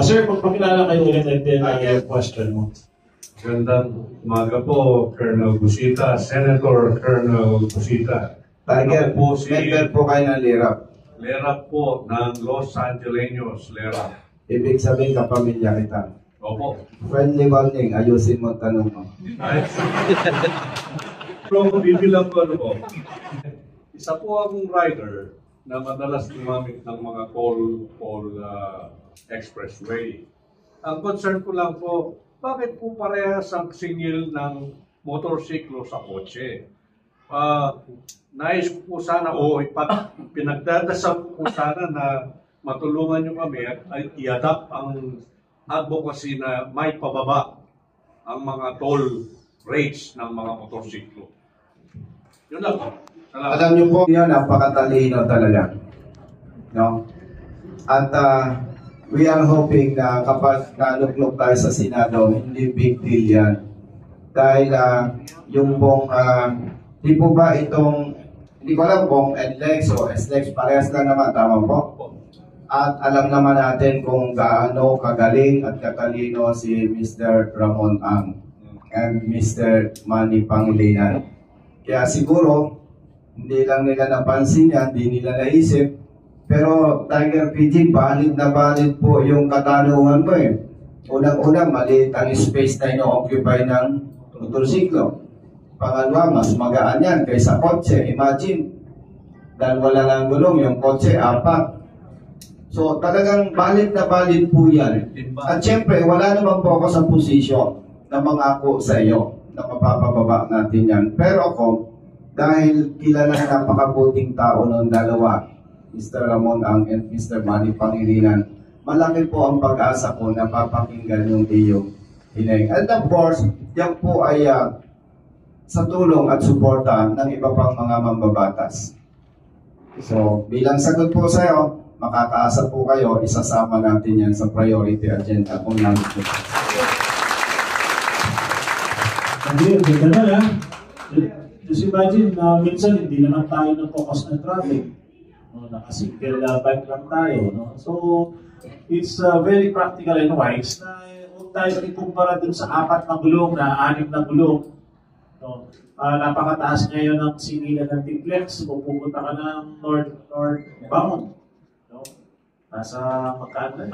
Sir, pagpakilala kayo ulit at then yung question mo. Gandang umaga po, Colonel Busita, Senator Colonel Busita. Tiger, po si member po kayo ng LIRAP. LIRAP po ng Los Angeleños, LIRAP. Ibig sabihin kapamilya kita. Opo. Friendly warning, ayusin mo ang tanong mo. Pero bibilang ko ano po. Isa po akong rider na madalas gumamit ng mga toll expressway. Ang concern ko lang po, bakit po parehas ang singil ng motorsiklo sa kotse? Nais ko po sana o pinagdadasal ko po sana na matulungan nyo kami at i-adapt ang advocacy na may pababa ang mga toll rates ng mga motorsiklo. Yun lang po. Salamat. Alam niyo po, yun, napakatalino talaga. No? At we are hoping na kapag naluklok tayo sa Senado, hindi big deal yan. Dahil yung pong, di po ba itong, hindi ko alam kung NLEX o SLEX, parehas lang naman, tama po? At alam naman natin kung gaano kagaling at katalino si Mr. Ramon Ang and Mr. Manny Pangilinan. Kaya siguro, hindi lang nila napansin yan, hindi nila naisip. Pero Tiger PG, valid na valid po yung katanungan ko eh. Unang-una, maliit ang space na ino-occupy ng motorsiklo. Pangalawa, mas magaan yan kaysa kotse. Imagine, dahil wala lang gulong, yung kotse, 4. So talagang valid na valid po yan. At syempre, wala naman po ako sa posisyon na mangako sa iyo na mapapababa natin yan. Pero ako, dahil kilala na napakabuting tao ng dalawa, Mr. Ramon Ang and Mr. Manny Pangilinan, malaki po ang pag-asa ko na papakinggan yung iyong hiling. And of course, yan po ay sa tulong at suporta ng iba pang mga mambabatas. So, bilang sagot po sa iyo, makakaasa po kayo, isasama natin yan sa priority agenda kung namin po. Hindi, ganda na lang. Just imagine na minsan hindi naman tayo na-focus ng traffic. No, nakasingle bike lang tayo. No? So, it's very practical and wise na huwag tayo ikumpara dun sa 4 na gulong, na 6 na gulong. No? Napakataas ngayon ng singilan ng T-Flex kung pupunta ka ng northbound. No? Nasa magkano?